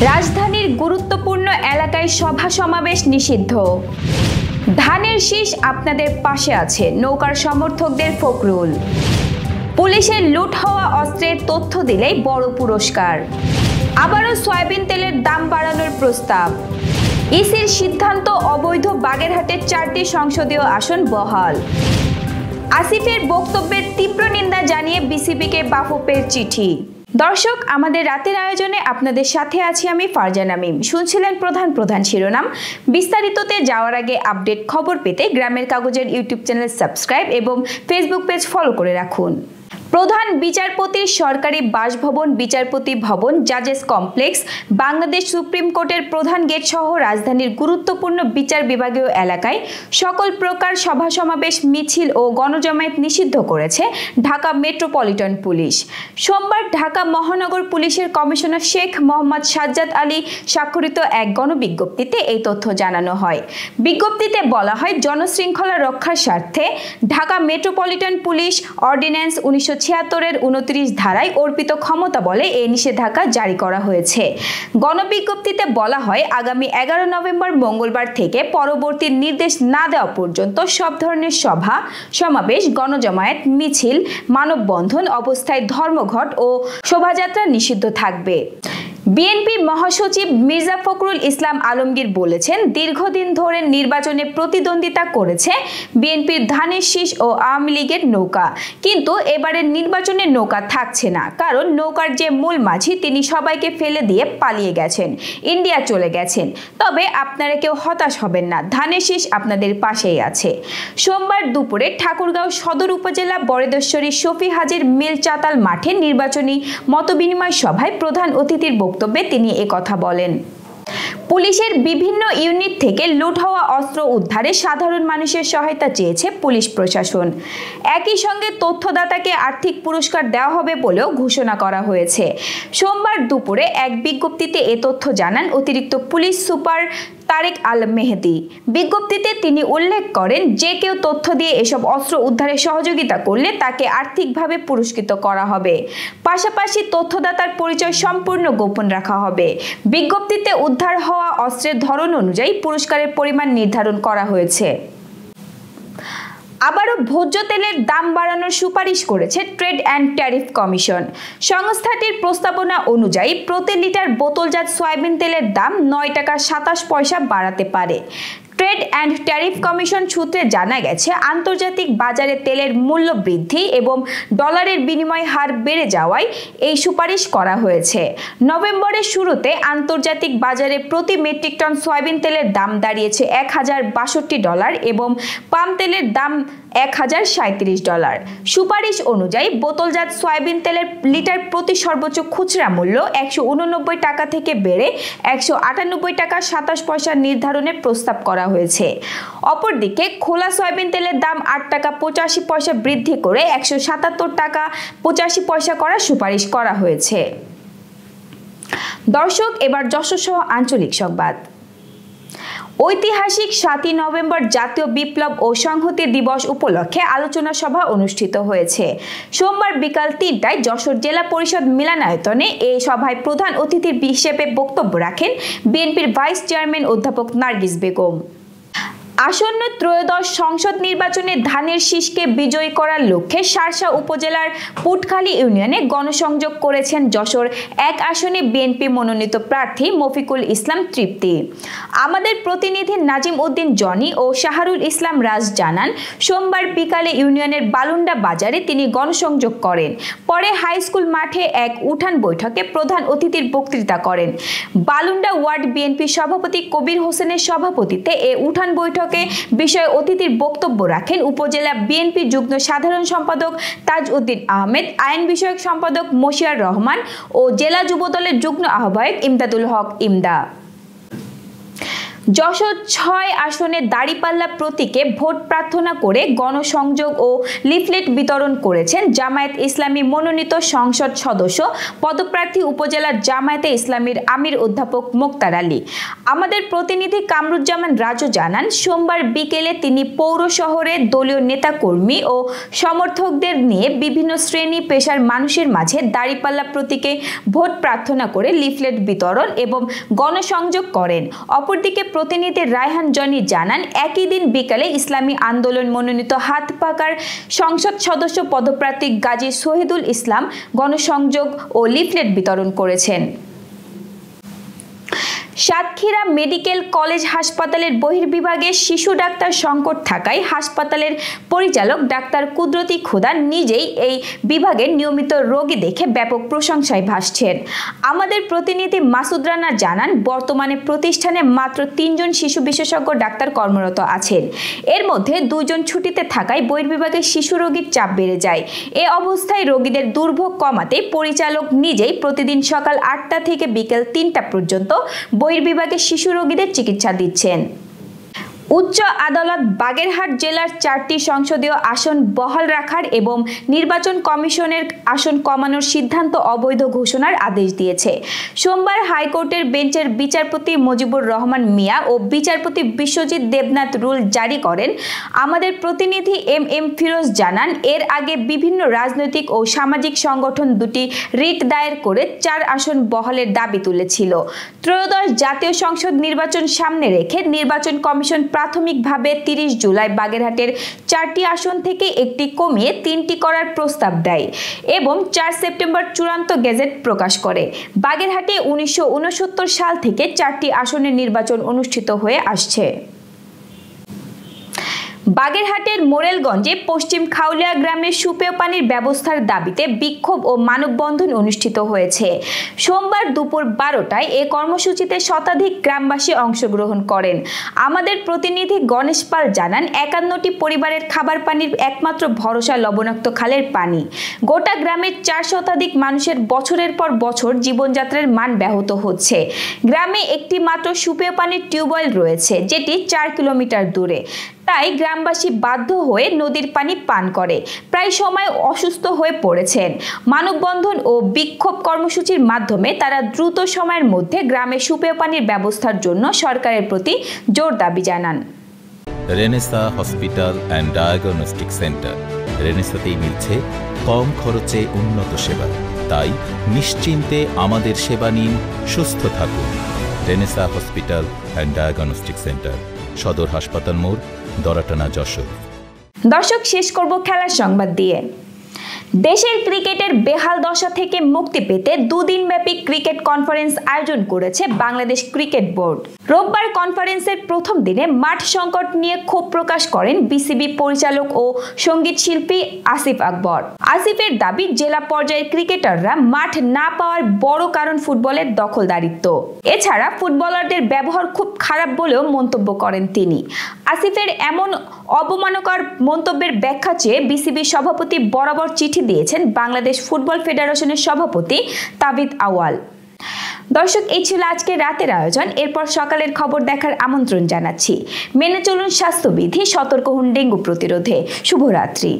রাজধানীর গুরুত্বপূর্ণ এলাকায় সভা সমাবেশ নিষিদ্ধ। ধানের শীষ আপনাদের পাশে আছে, নৌকার সমর্থকদের ফখরুল। পুলিশের লুট হওয়া অস্ত্রের তথ্য দিলেই বড় পুরস্কার। আবারও সয়াবিন তেলের দাম বাড়ানোর প্রস্তাব। ইসির সিদ্ধান্ত অবৈধ, বাগেরহাটের 4টি সংসদীয় আসন বহাল। আসিফের বক্তব্যের তীব্র নিন্দা জানিয়ে বিসিবিকে বাফুফের চিঠি। দর্শক, আমাদের রাতের আয়োজনে আপনাদের সাথে আছি আমি ফারজানা মিম। শুনছিলেন প্রধান শিরোনাম। বিস্তারিততে যাওয়ার আগে আপডেট খবর পেতে গ্রামের কাগজের ইউটিউব চ্যানেল সাবস্ক্রাইব এবং ফেসবুক পেজ ফলো করে রাখুন। প্রধান বিচারপতির সরকারি বাসভবন, বিচারপতি ভবন, জাজেস কমপ্লেক্স, বাংলাদেশ সুপ্রিম কোর্টের প্রধান গেট সহ রাজধানীর গুরুত্বপূর্ণ বিচার বিভাগীয় এলাকায় সকল প্রকার সভা সমাবেশ, মিছিল ও গণজমায়েত নিষিদ্ধ করেছে ঢাকা মেট্রোপলিটন পুলিশ। সোমবার ঢাকা মহানগর পুলিশের কমিশনার শেখ মোহাম্মদ সাজ্জাদ আলী স্বাক্ষরিত এক গণবিজ্ঞপ্তিতে এই তথ্য জানানো হয়। বিজ্ঞপ্তিতে বলা হয়, জনশৃঙ্খলা রক্ষার স্বার্থে ঢাকা মেট্রোপলিটন পুলিশ অর্ডিন্যান্স 1976-এর 29 ধারায় অর্পিত ক্ষমতা বলে এই নিষেধাজ্ঞা জারি করা হয়েছে। গণবিজ্ঞপ্তিতে বলা হয়, আগামী 11 নভেম্বর মঙ্গলবার থেকে পরবর্তী নির্দেশ না দেওয়া পর্যন্ত সব ধরনের সভা সমাবেশ, গণজমায়েত, মিছিল, মানববন্ধন, অবস্থায় ধর্মঘট ও শোভাযাত্রা নিষিদ্ধ থাকবে। বিএনপি মহাসচিব মির্জা ফখরুল ইসলাম আলমগীর বলেছেন, দীর্ঘদিন ধরে নির্বাচনে প্রতিদ্বন্দ্বিতা করেছে বিএনপির ধানের শীষ ও আওয়ামী লীগের নৌকা, কিন্তু এবারের নির্বাচনে নৌকা থাকছে না। কারণ নৌকার যে মূল মাঝি তিনি সবাইকে ফেলে দিয়ে পালিয়ে গেছেন, ইন্ডিয়া চলে গেছেন। তবে আপনারা কেউ হতাশ হবেন না, ধানের শীষ আপনাদের পাশেই আছে। সোমবার দুপুরে ঠাকুরগাঁও সদর উপজেলা বরেদেশ্বরী শফি হাজির মিল চাতাল মাঠে নির্বাচনী মতবিনিময় সভায় প্রধান অতিথির বক্তব্যে তিনি একথা বলেন। পুলিশের বিভিন্ন ইউনিট থেকে লুট হওয়া অস্ত্র উদ্ধারে সাধারণ মানুষের সহায়তা চেয়েছে পুলিশ প্রশাসন। একই সঙ্গে তথ্যদাতাকে আর্থিক পুরস্কার দেওয়া হবে বলেও ঘোষণা করা হয়েছে। সোমবার দুপুরে এক বিজ্ঞপ্তিতে এ তথ্য জানান অতিরিক্ত পুলিশ সুপার তারেক আল মেহেদি। বিজ্ঞপ্তিতে তিনি উল্লেখ করেন, যে কেউ তথ্য দিয়ে এসব অস্ত্র উদ্ধারে সহযোগিতা করলে তাকে আর্থিকভাবে পুরস্কৃত করা হবে। পাশাপাশি তথ্যদাতার পরিচয় সম্পূর্ণ গোপন রাখা হবে। বিজ্ঞপ্তিতে উদ্ধার হওয়া অস্ত্রের ধরন অনুযায়ী পুরস্কারের পরিমাণ নির্ধারণ করা হয়েছে। আবারও ভোজ্য তেলের দাম বাড়ানোর সুপারিশ করেছে ট্রেড অ্যান্ড ট্যারিফ কমিশন। সংস্থাটির প্রস্তাবনা অনুযায়ী প্রতি লিটার বোতলজাত সয়াবিন তেলের দাম 9 টাকা 27 পয়সা বাড়াতে পারে। ট্রেড অ্যান্ড ট্যারিফ কমিশন সূত্রে জানা গেছে, আন্তর্জাতিক বাজারে তেলের মূল্য বৃদ্ধি এবং ডলারের বিনিময় হার বেড়ে যাওয়ায় এই সুপারিশ করা হয়েছে। নভেম্বরের শুরুতে আন্তর্জাতিক বাজারে প্রতি মেট্রিক টন সয়াবিন তেলের দাম দাঁড়িয়েছে $1062 এবং পাম তেলের দাম $1037। সুপারিশ অনুযায়ী বোতলজাত সয়াবিন তেলের লিটার প্রতি সর্বোচ্চ খুচরা মূল্য 189 টাকা থেকে বেড়ে 198 টাকা 27 পয়সা নির্ধারণের প্রস্তাব করা হয়েছে। অপরদিকে খোলা সয়াবিন তেলের দাম 8 টাকা 85 পয়সা বৃদ্ধি করে 177 টাকা 85 পয়সা করার সুপারিশ করা হয়েছে। দর্শক, এবার যশোর সহ আঞ্চলিক সংবাদ। ঐতিহাসিক 7ই নভেম্বর জাতীয় বিপ্লব ও সংহতি দিবস উপলক্ষে আলোচনা সভা অনুষ্ঠিত হয়েছে। সোমবার বিকাল 3টায় যশোর জেলা পরিষদ মিলনায়তনে এই সভায় প্রধান অতিথি হিসেবে বক্তব্য রাখেন বিএনপির ভাইস চেয়ারম্যান অধ্যাপক নার্গিস বেগম। আসন্ন ত্রয়োদশ সংসদ নির্বাচনে ধানের শীষকে বিজয়ী করার লক্ষ্যে শার্শা উপজেলার পুটখালী ইউনিয়নে গণসংযোগ করেছেন যশোর 1 আসনে বিএনপি মনোনীত প্রার্থী মফিকুল ইসলাম তৃপ্তি। আমাদের প্রতিনিধি নাজিম উদ্দিন জনি ও শাহরুল ইসলাম রাজ জানান, সোমবার বিকালে ইউনিয়নের বালুন্ডা বাজারে তিনি গণসংযোগ করেন। পরে হাই স্কুল মাঠে এক উঠান বৈঠকে প্রধান অতিথির বক্তৃতা করেন। বালুন্ডা ওয়ার্ড বিএনপি সভাপতি কবির হোসেনের সভাপতিত্বে এ উঠান বৈঠকে বিষয় অতিথির বক্তব্য রাখেন উপজেলা বিএনপি যুগ্ম সাধারণ সম্পাদক তাজ উদ্দিন আহমেদ, আইন বিষয়ক সম্পাদক মশিয়ার রহমান ও জেলা যুবদলের যুগ্ম আহ্বায়ক ইমদাদুল হক ইমদা। যশোর ৬ আসনে দাঁড়িপাল্লা প্রতীকে ভোট প্রার্থনা করে গণসংযোগ ও লিফলেট বিতরণ করেছেন জামায়াত ইসলামী মনোনীত সংসদ সদস্য পদপ্রার্থী উপজেলা জামায়াতে ইসলামীর আমির অধ্যাপক মোক্তার আলী। আমাদের প্রতিনিধি কামরুজ্জামান রাজু জানান, সোমবার বিকেলে তিনি পৌর শহরে দলীয় নেতাকর্মী ও সমর্থকদের নিয়ে বিভিন্ন শ্রেণী পেশার মানুষের মাঝে দাঁড়িপাল্লা প্রতীকে ভোট প্রার্থনা করে লিফলেট বিতরণ এবং গণসংযোগ করেন। অপরদিকে প্রতিনিধি রায়হান জনি জানান, একই দিন বিকালে ইসলামী আন্দোলন মনোনীত হাত পাকার সংসদ সদস্য পদপ্রার্থী গাজী শহীদুল ইসলাম গণসংযোগ ও লিফলেট বিতরণ করেছেন। সাতক্ষীরা মেডিকেল কলেজ হাসপাতালের বহির্বিভাগে শিশু ডাক্তার সংকট থাকায় হাসপাতালের পরিচালক ডাক্তার কুদরতি খোদা নিজেই এই বিভাগের নিয়মিত রোগী দেখে ব্যাপক প্রশংসায় ভাসছেন। আমাদের প্রতিনিধি মাসুদ রানা জানান, বর্তমানে প্রতিষ্ঠানে মাত্র ৩ জন শিশু বিশেষজ্ঞ ডাক্তার কর্মরত আছেন। এর মধ্যে 2 জন ছুটিতে থাকায় বহির্বিভাগে শিশু রোগীর চাপ বেড়ে যায়। এ অবস্থায় রোগীদের দুর্ভোগ কমাতে পরিচালক নিজেই প্রতিদিন সকাল 8টা থেকে বিকেল 3টা পর্যন্ত বহির্বিভাগে শিশু রোগীদের চিকিৎসা দিচ্ছেন। উচ্চ আদালত বাগেরহাট জেলার 4টি সংসদীয় আসন বহাল রাখার এবং নির্বাচন কমিশনের আসন কমানোর সিদ্ধান্ত অবৈধ ঘোষণার আদেশ দিয়েছে। সোমবার হাইকোর্টের বেঞ্চের বিচারপতি মুজিবুর রহমান মিয়া ও বিচারপতি বিশ্বজিৎ দেবনাথ রুল জারি করেন। আমাদের প্রতিনিধি এম ফিরোজ জানান, এর আগে বিভিন্ন রাজনৈতিক ও সামাজিক সংগঠন দুটি রিট দায়ের করে 4 আসন বহালের দাবি তুলেছিল। ত্রয়োদশ জাতীয় সংসদ নির্বাচন সামনে রেখে নির্বাচন কমিশন প্রাথমিকভাবে 30 জুলাই বাগেরহাটের 4টি আসন থেকে একটি কমিয়ে 3টি করার প্রস্তাব দেয় এবং 4 সেপ্টেম্বর চূড়ান্ত গেজেট প্রকাশ করে। বাগেরহাটে 1969 সাল থেকে 4টি আসনের নির্বাচন অনুষ্ঠিত হয়ে আসছে। বাগেরহাটের মোরেলগঞ্জে পশ্চিম খাউলিয়া গ্রামে সুপেয় পানির ব্যবস্থার দাবিতে বিক্ষোভ ও মানববন্ধন অনুষ্ঠিত হয়েছে। সোমবার দুপুর 12টায় এ কর্মসূচিতে শতাধিক গ্রামবাসী অংশগ্রহণ করেন। আমাদের প্রতিনিধি গণেশ পাল জানান, 51টি পরিবারের খাবার পানির একমাত্র ভরসা লবণাক্ত খালের পানি। গোটা গ্রামের 4 শতাধিক মানুষের বছরের পর বছর জীবনযাত্রার মান ব্যাহত হচ্ছে। গ্রামে একটি মাত্র সুপেয় পানির টিউবওয়েল রয়েছে, যেটি 4 কিলোমিটার দূরে। তাই গ্রামবাসী বাধ্য হয়ে নদীর পানি পান করে, প্রায় সময় অসুস্থ হয়ে পড়েছেন। মানববন্ধন ও বিক্ষোভ কর্মসূচির মাধ্যমে তারা দ্রুত সময়ের মধ্যে গ্রামে সুপেয় পানির ব্যবস্থার জন্য সরকারের প্রতি জোর দাবি জানান। Renaissance hospital and diagnostic centre. রেনেসাতেই মিলছে কম খরচে উন্নত সেবা, তাই নিশ্চিন্তে আমাদের সেবা নিন, সুস্থ থাকুন। Renaissance hospital and diagnostic centre, সদর হাসপাতাল মোড়, দরাটানা, যশোর। দর্শক, শেষ করব খেলার সংবাদ দিয়ে। দেশের ক্রিকেটের বেহাল দশা থেকে মুক্তি পেতে 2 দিনব্যাপী ক্রিকেট কনফারেন্স আয়োজন করেছে বাংলাদেশ ক্রিকেট বোর্ড। রোববার কনফারেন্সের প্রথম দিনে মাঠ সংকট নিয়ে ক্ষোভ প্রকাশ করেন বিসিবি পরিচালক ও সঙ্গীত শিল্পী আসিফ আকবর। আসিফের দাবি, জেলা পর্যায়ের ক্রিকেটাররা মাঠ না পাওয়ার বড় কারণ ফুটবলের দখলদারিত্ব। এছাড়া ফুটবলারদের ব্যবহার খুব খারাপ বলেও মন্তব্য করেন তিনি। আসিফের এমন অবমাননাকর মন্তব্যের ব্যাখ্যা চেয়ে বিসিবি সভাপতি বরাবর চিঠি দিয়েছেন বাংলাদেশ ফুটবল ফেডারেশনের সভাপতি তাবিদ আওয়াল। দর্শক, এই ছিল আজকের রাতের আয়োজন। এরপর সকালের খবর দেখার আমন্ত্রণ জানাচ্ছি। মেনে চলুন স্বাস্থ্যবিধি, সতর্ক হন ডেঙ্গু প্রতিরোধে। শুভরাত্রি।